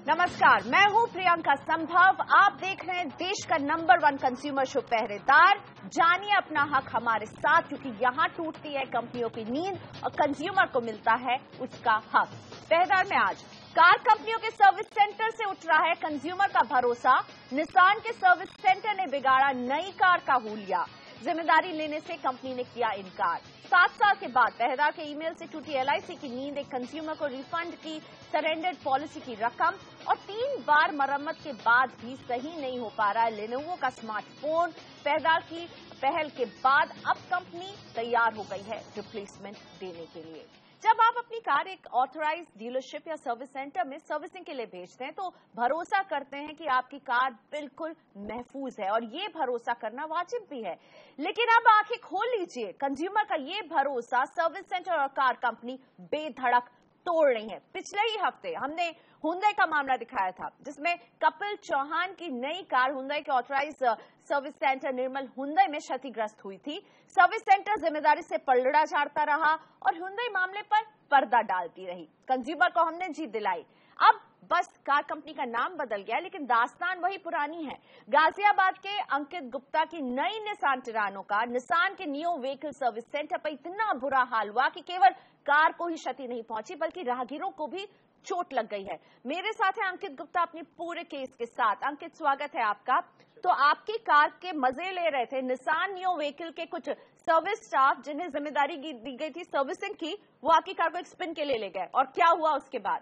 नमस्कार, मैं हूं प्रियंका संभव। आप देख रहे हैं देश का नंबर 1 कंज्यूमर शो पहरेदार। जानिए अपना हक हमारे साथ, क्योंकि यहां टूटती है कंपनियों की नींद और कंज्यूमर को मिलता है उसका हक। पहरेदार में आज कार कंपनियों के सर्विस सेंटर से उठ रहा है कंज्यूमर का भरोसा। निसान के सर्विस सेंटर ने बिगाड़ा नई कार का हुलिया। जिम्मेदारी लेने से कंपनी ने किया इनकार। 7 साल के बाद पहरेदार के ईमेल से टूटी एलआईसी की नींद, एक कंज्यूमर को रिफंड की सरेंडर्ड पॉलिसी की रकम और 3 बार मरम्मत के बाद भी सही नहीं हो पा रहा है लेनोवो का स्मार्टफोन। पहरेदार की पहल के बाद अब कंपनी तैयार हो गई है रिप्लेसमेंट देने के लिए। जब आप अपनी कार एक ऑथराइज्ड डीलरशिप या सर्विस सेंटर में सर्विसिंग के लिए भेजते हैं तो भरोसा करते हैं कि आपकी कार बिल्कुल महफूज है, और ये भरोसा करना वाजिब भी है। लेकिन अब आंखें खोल लीजिए, कंज्यूमर का ये भरोसा सर्विस सेंटर और कार कंपनी बेधड़क तोड़ रही है। पिछले ही हफ्ते हमने हुंडई का मामला दिखाया था, जिसमें कपिल चौहान की नई कार हुंडई के ऑथराइज्ड सर्विस सेंटर निर्मल हुंडई में क्षतिग्रस्त हुई थी। सर्विस सेंटर जिम्मेदारी से पलड़ा झाड़ता रहा और हुंडई मामले पर पर्दा डालती रही। कंज्यूमर को हमने जीत दिलाई। अब बस कार कंपनी का नाम बदल गया, लेकिन दास्तान वही पुरानी है। गाजियाबाद के अंकित गुप्ता की नई निसान टिरानो का निसान के नियो व्हीकल सर्विस सेंटर पर इतना बुरा हाल हुआ कि केवल कार को ही क्षति नहीं पहुंची, बल्कि राहगीरों को भी चोट लग गई है। मेरे साथ है अंकित गुप्ता अपने पूरे केस के साथ। अंकित, स्वागत है आपका। तो आपकी कार के मजे ले रहे थे निसान नियो व्हीकल के कुछ सर्विस स्टाफ, जिन्हें जिम्मेदारी दी गई थी सर्विसिंग की, वो आपकी कार को एक स्पिन के लिए ले गए, और क्या हुआ उसके बाद?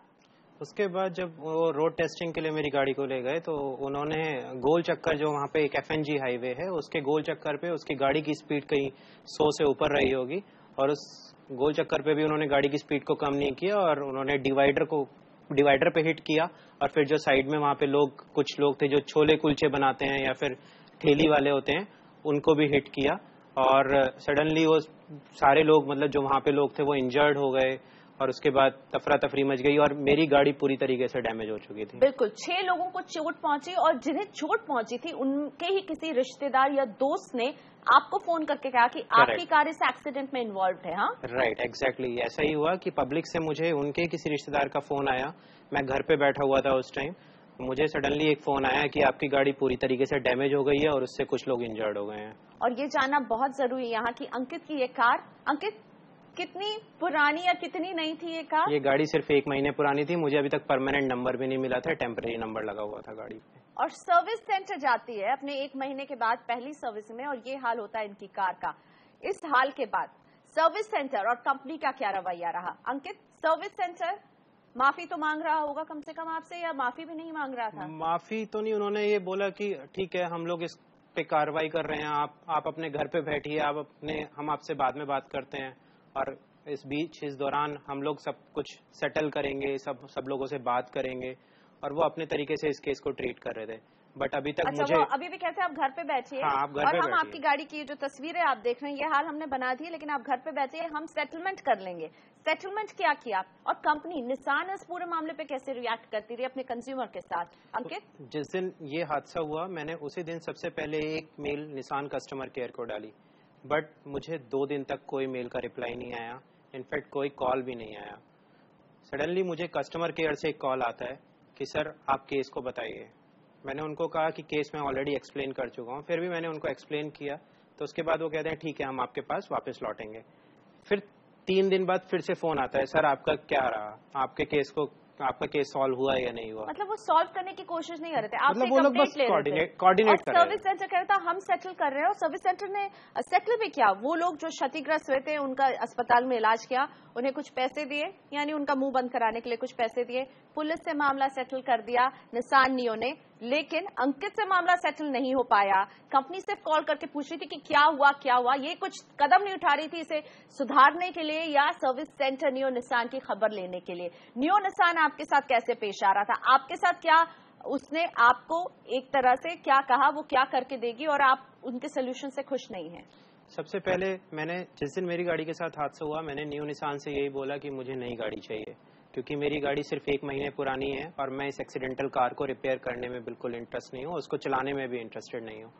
उसके बाद जब वो रोड टेस्टिंग के लिए मेरी गाड़ी को ले गए तो उन्होंने गोल चक्कर, जो वहाँ पे एक एफएनजी हाईवे है, उसके गोल चक्कर पे उसकी गाड़ी की स्पीड कहीं 100 से ऊपर रही होगी, और उस गोल चक्कर पे भी उन्होंने गाड़ी की स्पीड को कम नहीं किया, और उन्होंने डिवाइडर पे हिट किया। और फिर जो साइड में वहाँ पे कुछ लोग थे जो छोले कुलचे बनाते हैं या फिर ठेली वाले होते हैं, उनको भी हिट किया। और सडनली वो सारे लोग, मतलब जो वहाँ पे लोग थे, वो इंजर्ड हो गए, और उसके बाद तफरा तफरी मच गई और मेरी गाड़ी पूरी तरीके से डैमेज हो चुकी थी। बिल्कुल, 6 लोगों को चोट पहुंची, और जिन्हें चोट पहुंची थी उनके ही किसी रिश्तेदार या दोस्त ने आपको फोन करके कहा कि आपकी कार इस एक्सीडेंट में इन्वॉल्व है। हाँ, राइट, एग्जैक्टली ऐसा ही हुआ कि पब्लिक से मुझे उनके किसी रिश्तेदार का फोन आया। मैं घर पे बैठा हुआ था उस टाइम। मुझे सडनली एक फोन आया कि आपकी गाड़ी पूरी तरीके से डैमेज हो गई है और उससे कुछ लोग इंजर्ड हो गए हैं। और ये जानना बहुत जरूरी है यहाँ की अंकित की ये कार, अंकित, कितनी पुरानी या कितनी नई थी ये कार? ये गाड़ी सिर्फ 1 महीने पुरानी थी। मुझे अभी तक परमानेंट नंबर भी नहीं मिला था, टेम्परेरी नंबर लगा हुआ था गाड़ी पे। और सर्विस सेंटर जाती है अपने 1 महीने के बाद पहली सर्विस में, और ये हाल होता है इनकी कार का। इस हाल के बाद सर्विस सेंटर और कंपनी का क्या रवैया रहा? अंकित, सर्विस सेंटर माफी तो मांग रहा होगा कम से कम आपसे, या माफी भी नहीं मांग रहा था? माफी तो नहीं, उन्होंने ये बोला कि ठीक है, हम लोग इस पे कार्रवाई कर रहे हैं, आप अपने घर पे बैठिए, हम आपसे बाद में बात करते हैं, और इस दौरान हम लोग सब कुछ सेटल करेंगे, सब लोगों से बात करेंगे। और वो अपने तरीके से इस केस को ट्रीट कर रहे थे। बट अभी तक मुझे, वो अभी भी कहते हैं आप घर पे बैठिए। हाँ, आप घर पे और हम बैठिए। आपकी गाड़ी की जो तस्वीरें आप देख रहे हैं, ये हाल हमने बना दी है, लेकिन आप घर पे बैठिए, हम सेटलमेंट कर लेंगे। सेटलमेंट क्या किया, और कंपनी निसान इस पूरे मामले पे कैसे रिएक्ट करती रही अपने कंज्यूमर के साथ? अंकित, जिस दिन ये हादसा हुआ, मैंने उसी दिन सबसे पहले एक मेल निसान कस्टमर केयर को डाली, बट मुझे 2 दिन तक कोई मेल का रिप्लाई नहीं आया। इनफैक्ट कोई कॉल भी नहीं आया। सडनली मुझे कस्टमर केयर से एक कॉल आता है कि सर आप केस को बताइए। मैंने उनको कहा कि केस मैं ऑलरेडी एक्सप्लेन कर चुका हूँ। फिर भी मैंने उनको एक्सप्लेन किया, तो उसके बाद वो कहते हैं ठीक है, हम आपके पास वापस लौटेंगे। फिर 3 दिन बाद फिर से फोन आता है, सर आपका क्या रहा, आपका केस सॉल्व हुआ या नहीं हुआ। मतलब वो सॉल्व करने की कोशिश नहीं कर रहे थे, आपसे मतलब वो लोग बस कोऑर्डिनेट कर रहे थे। सर्विस सेंटर कह रहा था हम सेटल कर रहे हैं, और सर्विस सेंटर ने सेटल भी किया। वो लोग जो क्षतिग्रस्त हुए थे उनका अस्पताल में इलाज किया, उन्हें कुछ पैसे दिए, यानी उनका मुंह बंद कराने के लिए कुछ पैसे दिए। पुलिस से मामला सेटल कर दिया निसान नियो ने, लेकिन अंकित से मामला सेटल नहीं हो पाया। कंपनी सिर्फ कॉल करके पूछ रही थी कि क्या हुआ, ये कुछ कदम नहीं उठा रही थी इसे सुधारने के लिए या सर्विस सेंटर नियो निसान की खबर लेने के लिए। नियो निसान आपके साथ कैसे पेश आ रहा था? आपके साथ क्या उसने आपको एक तरह से क्या कहा, वो क्या करके देगी, और आप उनके सोल्यूशन से खुश नहीं हैं? सबसे पहले मैंने, जिस दिन मेरी गाड़ी के साथ हादसा हुआ, मैंने नियो निसान से यही बोला कि मुझे नई गाड़ी चाहिए, क्योंकि मेरी गाड़ी सिर्फ 1 महीने पुरानी है और मैं इस एक्सीडेंटल कार को रिपेयर करने में बिल्कुल इंटरेस्ट नहीं हूँ, उसको चलाने में भी इंटरेस्टेड नहीं हूँ।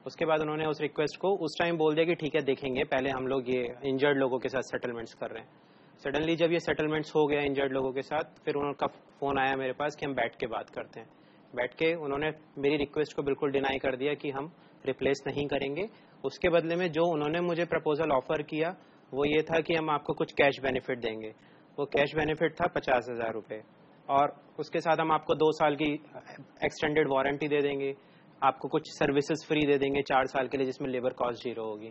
उसके बाद उन्होंने उस रिक्वेस्ट को उस टाइम बोल दिया कि ठीक है देखेंगे, पहले हम लोग ये इंजर्ड लोगों के साथ सेटलमेंट्स कर रहे हैं। सडनली जब ये सेटलमेंट्स हो गया इंजर्ड लोगों के साथ, फिर उनका फोन आया मेरे पास कि हम बैठ के बात करते हैं। बैठ के उन्होंने मेरी रिक्वेस्ट को बिल्कुल डिनाई कर दिया कि हम रिप्लेस नहीं करेंगे। उसके बदले में जो उन्होंने मुझे प्रपोजल ऑफर किया वो ये था कि हम आपको कुछ कैश बेनिफिट देंगे। वो कैश बेनिफिट था 50,000 रुपये, और उसके साथ हम आपको 2 साल की एक्सटेंडेड वारंटी दे देंगे, आपको कुछ सर्विसेज फ्री दे देंगे 4 साल के लिए, जिसमें लेबर कॉस्ट 0 होगी।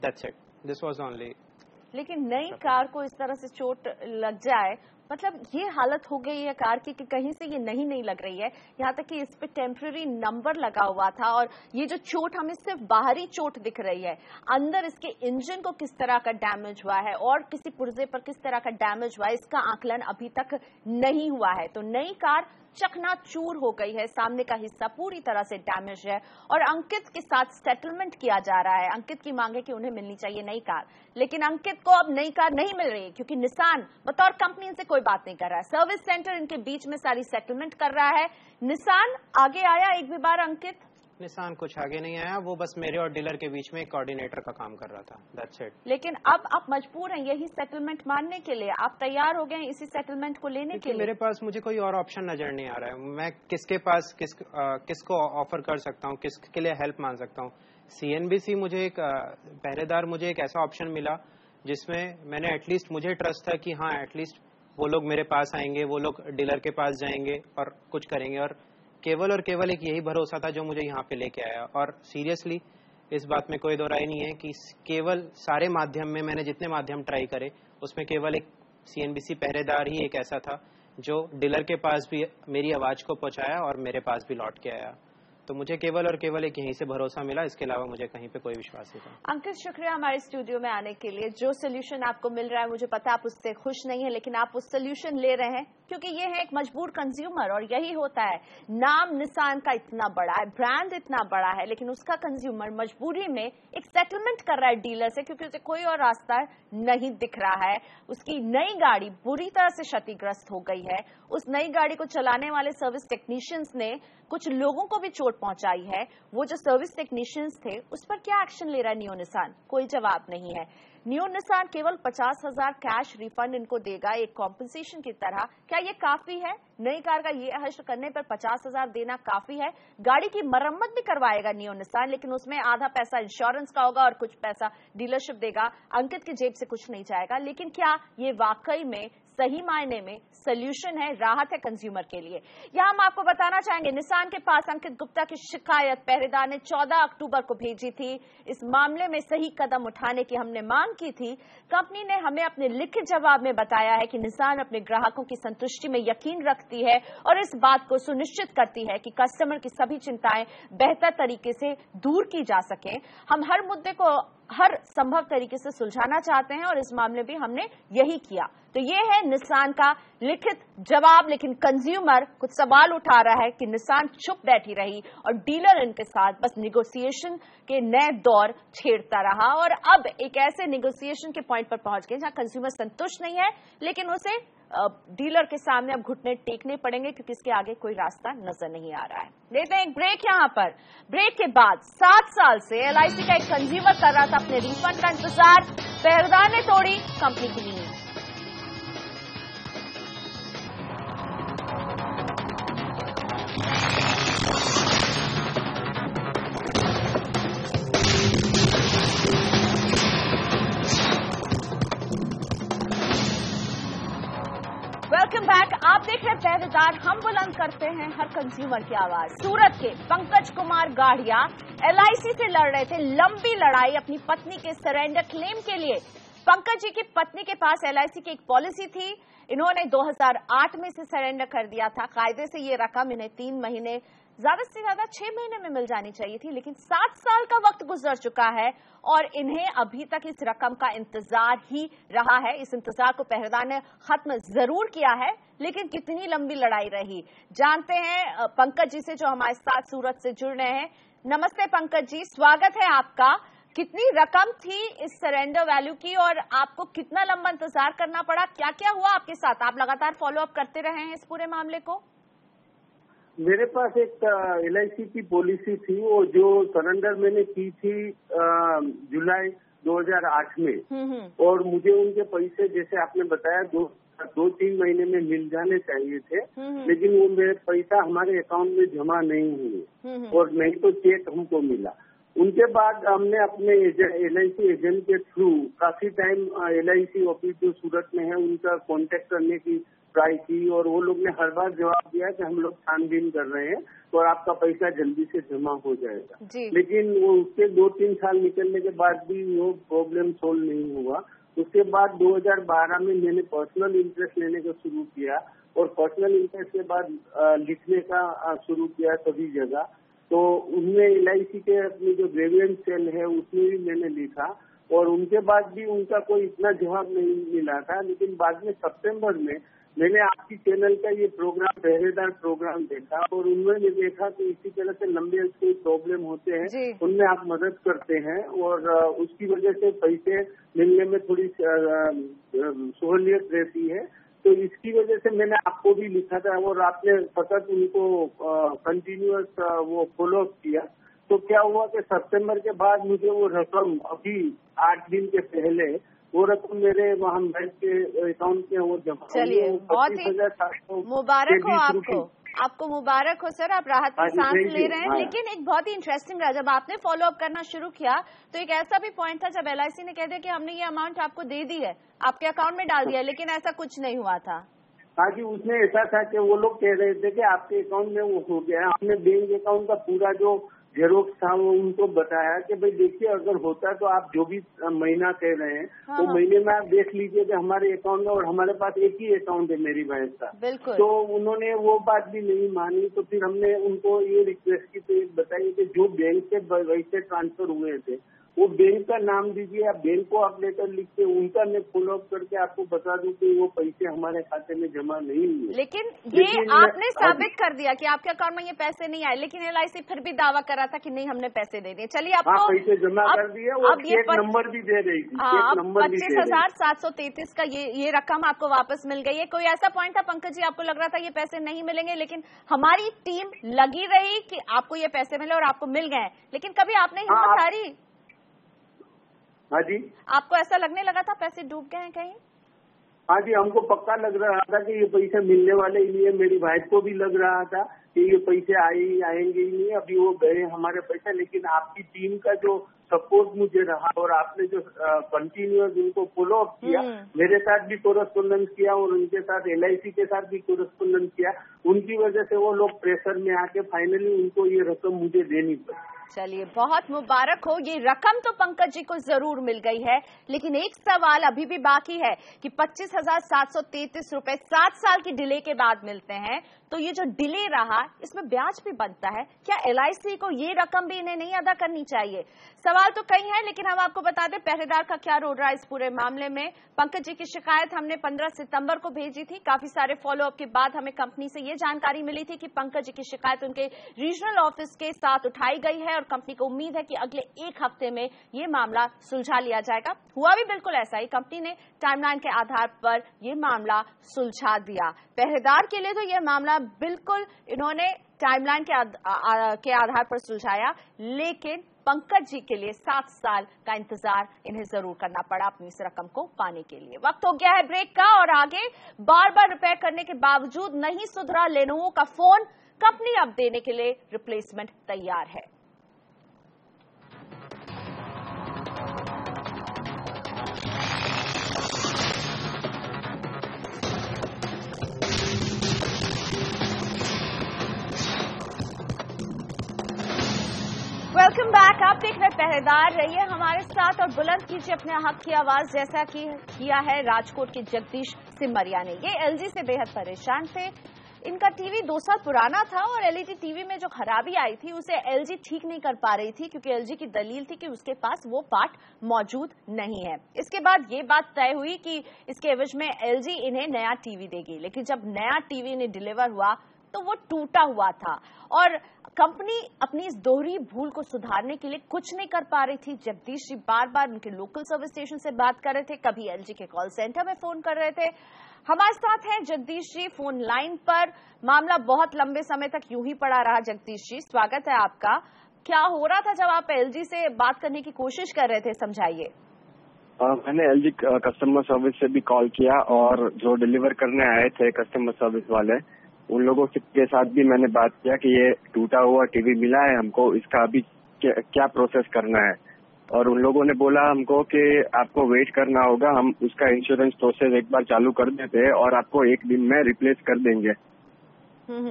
That's it, this was only. लेकिन नई कार को इस तरह से चोट लग जाए, मतलब ये हालत हो गई है कार की कि कहीं से ये नहीं लग रही है, यहाँ तक कि इस पे टेम्पररी नंबर लगा हुआ था। और ये जो चोट हमें सिर्फ बाहरी चोट दिख रही है, अंदर इसके इंजन को किस तरह का डैमेज हुआ है और किसी पुर्जे पर किस तरह का डैमेज हुआ है, इसका आकलन अभी तक नहीं हुआ है। तो नई कार चकनाचूर हो गई है, सामने का हिस्सा पूरी तरह से डैमेज है और अंकित के साथ सेटलमेंट किया जा रहा है। अंकित की मांग है कि उन्हें मिलनी चाहिए नई कार, लेकिन अंकित को अब नई कार नहीं मिल रही है क्योंकि निसान बतौर कंपनी इनसे कोई बात नहीं कर रहा है। सर्विस सेंटर इनके बीच में सारी सेटलमेंट कर रहा है। निसान आगे आया एक भी बार? अंकित निसान कुछ आगे नहीं आया, वो बस मेरे और डीलर के बीच में एक कोऑर्डिनेटर का काम कर रहा था, दैट्स इट। लेकिन अब आप मजबूर हैं यही सेटलमेंट मानने के लिए, आप तैयार हो गए हैं इसी सेटलमेंट को लेने के लिए? मेरे पास मुझे कोई और ऑप्शन नजर नहीं आ रहा है। मैं किसके पास किसको ऑफर कर सकता हूँ, किसके लिए हेल्प मांग सकता हूँ? CNBC मुझे एक पहरेदार, मुझे एक ऐसा ऑप्शन मिला जिसमें मैंने एटलीस्ट, मुझे ट्रस्ट था कि हाँ एटलीस्ट वो लोग मेरे पास आएंगे, वो लोग डीलर के पास जाएंगे और कुछ करेंगे, और केवल एक यही भरोसा था जो मुझे यहाँ पे लेके आया। और सीरियसली इस बात में कोई दो राय नहीं है कि केवल सारे माध्यम में मैंने जितने माध्यम ट्राई करे उसमें केवल एक CNBC पहरेदार ही एक ऐसा था जो डीलर के पास भी मेरी आवाज को पहुंचाया और मेरे पास भी लौट के आया। तो मुझे केवल एक यहीं से भरोसा मिला, इसके अलावा मुझे कहीं पे कोई विश्वास नहीं था। अंकित, शुक्रिया हमारे स्टूडियो में आने के लिए। जो सोल्यूशन आपको मिल रहा है, मुझे पता आप उससे खुश नहीं है, लेकिन आप उस सोल्यूशन ले रहे हैं क्योंकि ये है एक मजबूर कंज्यूमर, और यही होता है। नाम निसान का इतना बड़ा है, ब्रांड इतना बड़ा है, लेकिन उसका कंज्यूमर मजबूरी में एक सेटलमेंट कर रहा है डीलर से क्योंकि उसे कोई और रास्ता नहीं दिख रहा है। उसकी नई गाड़ी बुरी तरह से क्षतिग्रस्त हो गई है। उस नई गाड़ी को चलाने वाले सर्विस टेक्नीशियंस ने कुछ लोगों को भी चोट पहुंचाई है। वो जो सर्विस टेक्नीशियंस थे उस पर क्या एक्शन ले रहा है नियो निसान? कोई जवाब नहीं है। नियो निसान केवल 50,000 कैश रिफंड इनको देगा एक कॉम्पनसेशन की तरह। क्या ये काफी है? नई कार का ये हश्र करने पर 50,000 देना काफी है? गाड़ी की मरम्मत भी करवाएगा नियो निसान, लेकिन उसमें आधा पैसा इंश्योरेंस का होगा और कुछ पैसा डीलरशिप देगा। अंकित की जेब से कुछ नहीं जाएगा। लेकिन क्या ये वाकई में सही मायने में सोल्यूशन है, राहत है कंज्यूमर के लिए? यहां हम आपको बताना चाहेंगे, निसान के पास अंकित गुप्ता की शिकायत पहरेदार ने 14 अक्टूबर को भेजी थी। इस मामले में सही कदम उठाने की हमने मांग की थी। कंपनी ने हमें अपने लिखित जवाब में बताया है कि निसान अपने ग्राहकों की संतुष्टि में यकीन रखती है और इस बात को सुनिश्चित करती है कि कस्टमर की सभी चिंताएं बेहतर तरीके से दूर की जा सके। हम हर मुद्दे को हर संभव तरीके से सुलझाना चाहते हैं और इस मामले में हमने यही किया। तो ये है निसान का लिखित जवाब, लेकिन कंज्यूमर कुछ सवाल उठा रहा है कि निसान चुप बैठी रही और डीलर इनके साथ बस निगोसिएशन के नए दौर छेड़ता रहा, और अब एक ऐसे निगोसिएशन के पॉइंट पर पहुंच गए जहां कंज्यूमर संतुष्ट नहीं है, लेकिन उसे डीलर के सामने अब घुटने टेकने पड़ेंगे क्योंकि इसके आगे कोई रास्ता नजर नहीं आ रहा है। लेते हैं एक ब्रेक। यहां पर ब्रेक के बाद 7 साल से LIC का एक कंज्यूमर कर रहा था अपने रिफंड का इंतजार, पहरेदार ने तोड़ी कंपनी की नींद। Welcome back. आप देख रहे हैं पहरेदार, हम बुलंद करते हैं हर कंज्यूमर की आवाज। सूरत के पंकज कुमार गाढ़िया LIC से लड़ रहे थे लंबी लड़ाई अपनी पत्नी के सरेंडर क्लेम के लिए। पंकज जी की पत्नी के पास LIC की एक पॉलिसी थी, इन्होंने 2008 में से सरेंडर कर दिया था। कायदे से ये रकम इन्हें 3 महीने, ज्यादा से ज्यादा 6 महीने में मिल जानी चाहिए थी, लेकिन 7 साल का वक्त गुजर चुका है और इन्हें अभी तक इस रकम का इंतजार ही रहा है। इस इंतजार को पहरेदार ने खत्म जरूर किया है, लेकिन कितनी लंबी लड़ाई रही जानते हैं पंकज जी से जो हमारे साथ सूरत से जुड़ रहे हैं। नमस्ते पंकज जी, स्वागत है आपका। कितनी रकम थी इस सरेंडर वैल्यू की और आपको कितना लंबा इंतजार करना पड़ा? क्या क्या हुआ आपके साथ? आप लगातार फॉलो अप करते रहे हैं इस पूरे मामले को? मेरे पास एक LIC की पॉलिसी थी, वो जो सरेंडर मैंने की थी जुलाई 2008 में, और मुझे उनके पैसे जैसे आपने बताया 2-3 महीने में मिल जाने चाहिए थे, लेकिन वो मेरे पैसा हमारे अकाउंट में जमा नहीं हुए और नहीं तो चेक हमको मिला। उनके बाद हमने अपने LIC एजेंट के थ्रू काफी टाइम LIC ऑफिस जो सूरत में है उनका कांटेक्ट करने की ट्राई की, और वो लोग ने हर बार जवाब दिया कि हम लोग छानबीन कर रहे हैं और आपका पैसा जल्दी से जमा हो जाएगा। लेकिन वो उसके 2-3 साल निकलने के बाद भी वो प्रॉब्लम सोल्व नहीं हुआ। उसके बाद 2012 में मैंने पर्सनल इंटरेस्ट लेने का शुरू किया, और पर्सनल इंटरेस्ट के बाद लिखने का शुरू किया सभी जगह। तो उनमें LIC के अपनी जो ग्रेवियंस सेल है उसमें भी मैंने लिखा, और उनके बाद भी उनका कोई इतना जवाब नहीं मिला था। लेकिन बाद में सितंबर में मैंने आपकी चैनल का ये प्रोग्राम, पहरेदार प्रोग्राम देखा, और उन्होंने देखा कि इसी तरह से लंबे कोई प्रॉब्लम होते हैं उनमें आप मदद करते हैं, और उसकी वजह से पैसे मिलने में थोड़ी सहूलियत रहती है। तो इसकी वजह से मैंने आपको भी लिखा था, और आपने सतत उनको कंटिन्यूअस वो फॉलो अप किया। तो क्या हुआ कि सितंबर के बाद मुझे वो रकम अभी 8 दिन के पहले वो रकम मेरे वहाँ बैंक के अकाउंट में वो जमा। चलिए, बहुत ही मुबारक हो आपको मुबारक हो सर, आप राहत की सांस ले रहे हैं। लेकिन एक बहुत ही इंटरेस्टिंग रहा, जब आपने फॉलो अप करना शुरू किया तो एक ऐसा भी पॉइंट था जब LIC ने कह दिया कि हमने ये अमाउंट आपको दे दी है, आपके अकाउंट में डाल दिया, लेकिन ऐसा कुछ नहीं हुआ था। हाँ जी, उसमें ऐसा था कि वो लोग कह रहे थे कि आपके अकाउंट में वो हो गया। हमने बैंक अकाउंट का पूरा जो जेरोक्स था वो उनको बताया कि भाई देखिए, अगर होता तो आप जो भी महीना कह रहे हैं वो महीने में आप देख लीजिए कि हमारे अकाउंट में, और हमारे पास एक ही अकाउंट है मेरी बहन का। तो उन्होंने वो बात भी नहीं मानी। तो फिर हमने उनको ये रिक्वेस्ट की, तो बताइए कि जो बैंक से वैसे ट्रांसफर हुए थे वो बैंक का नाम दीजिए, आप बैंक को आप लेटर लिख के उनका मैं फॉलो अप करके आपको बता दूं कि वो पैसे हमारे खाते में जमा नहीं हुए। लेकिन ये आपने साबित कर दिया कि आपके अकाउंट में ये पैसे नहीं आए, लेकिन LIC फिर भी दावा कर रहा था कि नहीं हमने पैसे दे दिए। चलिए, आपको पैसे जमा कर दिए, और चेक नंबर भी दे रही थी। अब 25,733 का ये रकम आपको वापस मिल गई है। कोई ऐसा पॉइंट था पंकज जी, आपको लग रहा था ये पैसे नहीं मिलेंगे, लेकिन हमारी टीम लगी रही कि आपको ये पैसे मिले और आपको मिल गए, लेकिन कभी आपने हिम्मत हारी? हाँ जी, आपको ऐसा लगने लगा था पैसे डूब गए हैं कहीं? हाँ जी, हमको पक्का लग रहा था कि ये पैसे मिलने वाले ही नहीं। मेरी वाइफ को भी लग रहा था कि ये पैसे आएंगे ही नहीं, अभी वो गए हमारे पैसे। लेकिन आपकी टीम का जो सपोर्ट मुझे रहा, और आपने जो कंटिन्यूअस उनको फॉलो अप किया, मेरे साथ भी कोरेस्पोंडेंस किया और उनके साथ LIC के साथ भी कोरेस्पोंडेंस किया, उनकी वजह से वो लोग प्रेशर में आके फाइनली उनको ये रकम मुझे देनी पड़ी। चलिए, बहुत मुबारक हो। ये रकम तो पंकज जी को जरूर मिल गई है, लेकिन एक सवाल अभी भी बाकी है कि 25,733 रुपए 7 साल की डिले के बाद मिलते हैं, तो ये जो डिले रहा इसमें ब्याज भी बनता है। क्या LIC को ये रकम भी इन्हें नहीं अदा करनी चाहिए? सवाल तो कई हैं, लेकिन हम आपको बता दें पहरेदार का क्या रोल रहा है इस पूरे मामले में। पंकज जी की शिकायत हमने 15 सितंबर को भेजी थी। काफी सारे फॉलो अप के बाद हमें कंपनी से ये जानकारी मिली थी कि पंकज जी की शिकायत उनके रीजनल ऑफिस के साथ उठाई गई है, और कंपनी को उम्मीद है कि अगले 1 हफ्ते में ये मामला सुलझा लिया जाएगा। हुआ भी बिल्कुल ऐसा ही, कंपनी ने टाइमलाइन के आधार पर ये मामला सुलझा दिया। पहरेदार के लिए तो ये मामला बिल्कुल इन्होंने टाइमलाइन के आधार पर सुलझाया, लेकिन पंकज जी के लिए 7 साल का इंतजार इन्हें जरूर करना पड़ा अपनी इस रकम को पाने के लिए। वक्त हो गया है ब्रेक का, और आगे बार बार रिपेयर करने के बावजूद नहीं सुधरा लेनोवो का फोन, कंपनी अब देने के लिए रिप्लेसमेंट तैयार है। वेलकम बैक, आप देख रहे पहरेदार। रहिए हमारे साथ और बुलंद कीजिए अपने हक की आवाज, जैसा कि किया है राजकोट के जगदीश सिमरिया ने। ये LG से बेहद परेशान थे। इनका टीवी 2 साल पुराना था, और LED टीवी में जो खराबी आई थी उसे LG ठीक नहीं कर पा रही थी, क्योंकि LG की दलील थी कि उसके पास वो पार्ट मौजूद नहीं है। इसके बाद ये बात तय हुई कि इसके एवज में LG इन्हें नया टीवी देगी, लेकिन जब नया टीवी इन्हें डिलीवर हुआ तो वो टूटा हुआ था, और कंपनी अपनी इस दोहरी भूल को सुधारने के लिए कुछ नहीं कर पा रही थी। जगदीश जी बार बार उनके लोकल सर्विस स्टेशन से बात कर रहे थे, कभी LG के कॉल सेंटर में फोन कर रहे थे। हमारे साथ हैं जगदीश जी फोन लाइन पर। मामला बहुत लंबे समय तक यूं ही पड़ा रहा। जगदीश जी, स्वागत है आपका। क्या हो रहा था जब आप LG से बात करने की कोशिश कर रहे थे, समझाइए। मैंने LG कस्टमर सर्विस से भी कॉल किया और जो डिलीवर करने आए थे कस्टमर सर्विस वाले उन लोगों के साथ भी मैंने बात किया कि ये टूटा हुआ टीवी मिला है हमको, इसका अभी क्या प्रोसेस करना है। और उन लोगों ने बोला हमको कि आपको वेट करना होगा, हम उसका इंश्योरेंस प्रोसेस एक बार चालू कर देते हैं और आपको 1 दिन में रिप्लेस कर देंगे।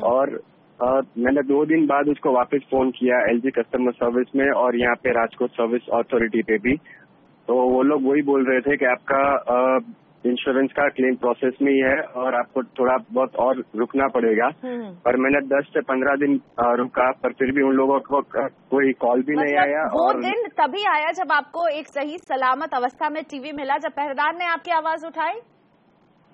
और मैंने 2 दिन बाद उसको वापस फोन किया LG कस्टमर सर्विस में और यहाँ पे राजकोट सर्विस अथॉरिटी पे भी, तो वो लोग वही बोल रहे थे कि आपका इंश्योरेंस का क्लेम प्रोसेस में ही है और आपको थोड़ा बहुत और रुकना पड़ेगा। पर मैंने 10 से 15 दिन रुका, पर फिर भी उन लोगों को कोई कॉल भी नहीं आया। वो दिन तभी आया जब आपको एक सही सलामत अवस्था में टीवी मिला, जब पहरेदार ने आपकी आवाज उठाई?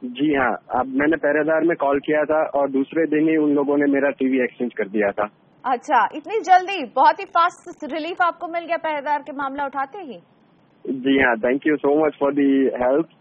जी हाँ, अब मैंने पहरेदार में कॉल किया था और दूसरे दिन ही उन लोगों ने मेरा टीवी एक्सचेंज कर दिया था। अच्छा, इतनी जल्दी? बहुत ही फास्ट रिलीफ आपको मिल गया पहरेदार के मामला उठाते ही? जी हाँ, thank you so much for the help.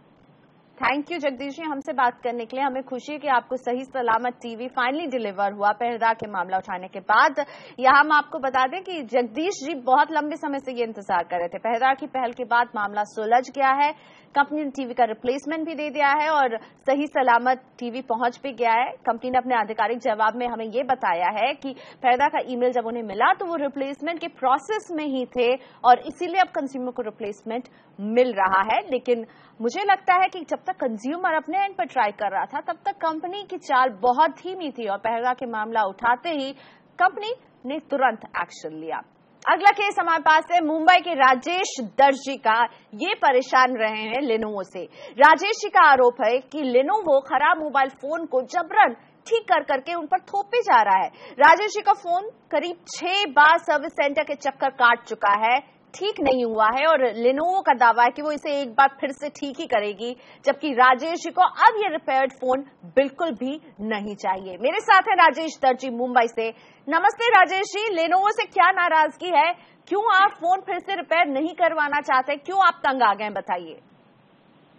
Thank you Jagdish ji हमसे बात करने के लिए। हमें खुशी है कि आपको सही सलामत टीवी फाइनली डिलीवर हुआ पहरेदार के मामला उठाने के बाद। यहाँ हम आपको बता दें कि जगदीश जी बहुत लंबे समय से ये इंतजार कर रहे थे। पहरेदार की पहल के बाद मामला सुलझ गया है, कंपनी ने टीवी का रिप्लेसमेंट भी दे दिया है और सही सलामत टीवी पहुंच भी गया है। कंपनी ने अपने आधिकारिक जवाब में हमें ये बताया है कि पहरेदार का ईमेल जब उन्हें मिला तो वो रिप्लेसमेंट के प्रोसेस में ही थे और इसीलिए अब कंज्यूमर को रिप्लेसमेंट मिल रहा है। लेकिन मुझे लगता है कि जब तक कंज्यूमर अपने एंड पर ट्राई कर रहा था तब तक कंपनी की चाल बहुत धीमी थी और पहरेदार के मामला उठाते ही कंपनी ने तुरंत एक्शन लिया। अगला केस हमारे पास है मुंबई के राजेश दर्जी का। ये परेशान रहे हैं लेनोवो से। राजेश जी का आरोप है कि लेनोवो खराब मोबाइल फोन को जबरन ठीक कर करके उन पर थोपे जा रहा है। राजेश जी का फोन करीब 6 बार सर्विस सेंटर के चक्कर काट चुका है, ठीक नहीं हुआ है और लेनोवो का दावा है कि वो इसे एक बार फिर से ठीक ही करेगी, जबकि राजेश जी को अब ये रिपेयर्ड फोन बिल्कुल भी नहीं चाहिए। मेरे साथ है राजेश दर्जी मुंबई से। नमस्ते राजेश जी, लेनोवो से क्या नाराजगी है? क्यों आप फोन फिर से रिपेयर नहीं करवाना चाहते? क्यों आप तंग आ गए, बताइए।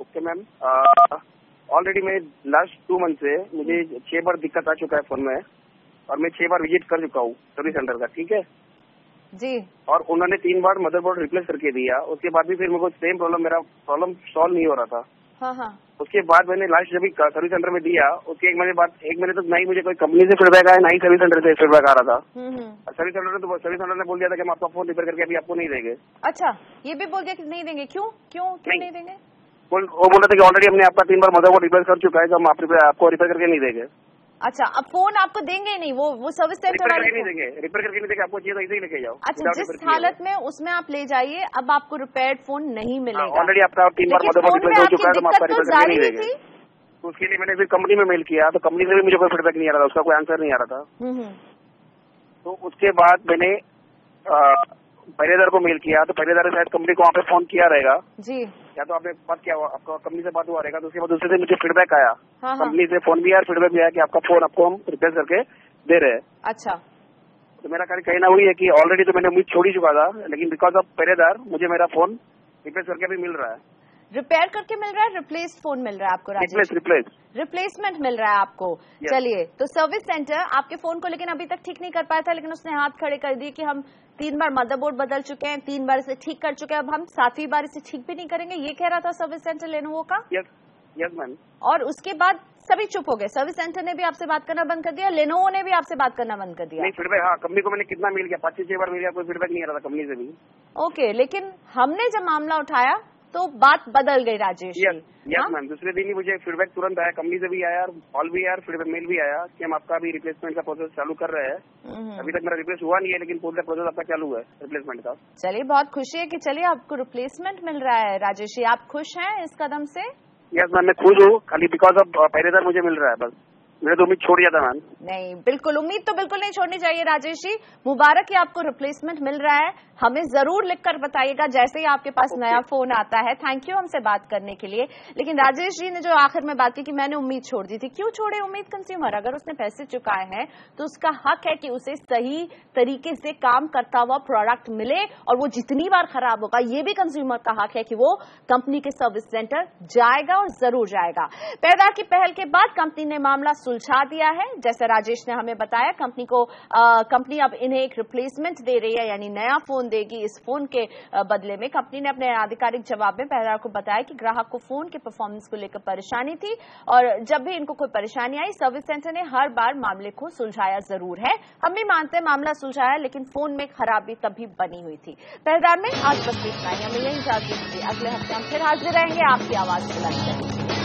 ओके मैम, ऑलरेडी मैं लास्ट 2 मंथ से मुझे 6 बार दिक्कत आ चुका है फोन में और मैं 6 बार विजिट कर चुका हूँ सर्विस सेंटर का, ठीक है जी। और उन्होंने 3 बार मदरबोर्ड रिप्लेस करके दिया। उसके बाद भी फिर मेरे को सेम प्रॉब्लम, मेरा प्रॉब्लम सॉल्व नहीं हो रहा था। हाँ हाँ। उसके बाद मैंने लास्ट जब सर्विस सेंटर में दिया उसके 1 महीने बाद 1 महीने तक नहीं मुझे कोई कंपनी से फीडबैक आया, नहीं सर्विस सेंटर से फीडबैक आ रहा था। सर्विस सेंटर ने बोल दिया था कि हम आपका फोन रिपेयर करके अभी आपको नहीं देंगे। अच्छा, ये भी बोल दिया कि नहीं देंगे? क्यों क्यों क्यों नहीं देंगे? वो बोल रहे थे कि ऑलरेडी हमने आपका 3 बार मदरबोर्ड रिप्लेस कर चुका है, तो हम आपको रिपेयर करके नहीं देंगे। अच्छा, अब फोन आपको देंगे ही नहीं? वो सर्विस सेंटर वाले नहीं देंगे, रिपेयर करके नहीं देंगे, आपको चाहिए तो इसे ही लेके जाओ। अच्छा, जिस हालत में उसमें आप ले जाइए, अब आपको रिपेयर्ड फोन नहीं मिलेगा। ऑलरेडी आपका 3 बार मदरबोर्ड रिप्लेस हो चुका है, तो हम आपका रिपेयर करके नहीं देंगे। तो उसके लिए मैंने फिर कंपनी में मेल किया, तो कंपनी से भी मुझे कोई फीडबैक नहीं आ रहा था, उसका कोई आंसर नहीं आ रहा था। तो उसके बाद मैंने पहरेदार को मेल किया, तो पहरेदार ने शायद कंपनी को वहाँ पे फोन किया रहेगा जी, या तो आपने बात किया, आपका कंपनी से बात हुआ रहेगा। तो उसके बाद उससे से मुझे फीडबैक आया, कंपनी से फोन भी आया, फीडबैक भी आया कि आपका फोन आपको हम रिप्लेस करके दे रहे हैं। अच्छा, तो मेरा कहना वही है कि ऑलरेडी तो मैंने उम्मीद छोड़ ही चुका था, लेकिन बिकॉज ऑफ पहरेदार मुझे मेरा फोन रिप्लेस करके भी मिल रहा है। रिपेयर करके मिल रहा है, रिप्लेस फोन मिल रहा है आपको? रिप्लेसमेंट मिल रहा है आपको। चलिए, तो सर्विस सेंटर आपके फोन को लेकिन अभी तक ठीक नहीं कर पाया था, लेकिन उसने हाथ खड़े कर दिए कि हम 3 बार मदरबोर्ड बदल चुके हैं, 3 बार इसे ठीक कर चुके हैं, अब हम 7वीं बार इसे ठीक भी नहीं करेंगे, ये कह रहा था सर्विस सेंटर लेनोवो का। Yes ma'am. और उसके बाद सभी चुप हो गए, सर्विस सेंटर ने भी आपसे बात करना बंद कर दिया, लेनोवो ने भी आपसे बात करना बंद कर दिया? नहीं, फीडबैक हाँ, कंपनी को मैंने कितना मिल गया, 5 से 6 बार मिल गया, कोई फीडबैक नहीं आ रहा था कंपनी से भी। ओके, लेकिन हमने जब मामला उठाया तो बात बदल गई राजेश जी। यस मैम, दूसरे दिन ही मुझे फीडबैक तुरंत आया, कंपनी से भी आया, कॉल भी आया, फीडबैक मेल भी आया कि हम आपका भी रिप्लेसमेंट का प्रोसेस चालू कर रहे हैं। अभी तक मेरा रिप्लेस हुआ नहीं है, लेकिन पूरा प्रोसेस आपका चालू है रिप्लेसमेंट का। चलिए, बहुत खुशी है कि चलिए आपको रिप्लेसमेंट मिल रहा है। राजेश जी, आप खुश हैं इस कदम से? यस मैम, मैं खुश हूँ, खाली बिकॉज ऑफ पहरेदार मुझे मिल रहा है, बस मैंने तो उम्मीद छोड़ दिया था मैम। नहीं, बिल्कुल उम्मीद तो बिल्कुल नहीं छोड़नी चाहिए राजेश जी। मुबारक कि आपको रिप्लेसमेंट मिल रहा है, हमें जरूर लिखकर बताइएगा जैसे ही आपके पास नया फोन आता है। थैंक यू हमसे बात करने के लिए। लेकिन राजेश जी ने जो आखिर में बात की कि मैंने उम्मीद छोड़ दी थी, क्यों छोड़े उम्मीद कंज्यूमर? अगर उसने पैसे चुकाए हैं तो उसका हक है कि उसे सही तरीके से काम करता हुआ प्रोडक्ट मिले, और वो जितनी बार खराब होगा ये भी कंज्यूमर का हक है कि वो कंपनी के सर्विस सेंटर जाएगा और जरूर जाएगा। पहरेदार की पहल के बाद कंपनी ने मामला सुलझा दिया है। जैसे राजेश ने हमें बताया, कंपनी अब इन्हें एक रिप्लेसमेंट दे रही है, यानी नया फोन देगी। इस फोन के बदले में कंपनी ने अपने आधिकारिक जवाब में पहरेदार को बताया कि ग्राहक को फोन के परफॉर्मेंस को लेकर परेशानी थी और जब भी इनको कोई परेशानी आई, सर्विस सेंटर ने हर बार मामले को सुलझाया जरूर है। हम भी मानते हैं मामला सुलझाया, लेकिन फोन में खराबी तभी बनी हुई थी। पहरेदार में आज बस इतना ही। हमें यही इजाजत दीजिए, अगले हफ्ते हम फिर हाजिर रहेंगे आपकी आवाज बुलंद करने।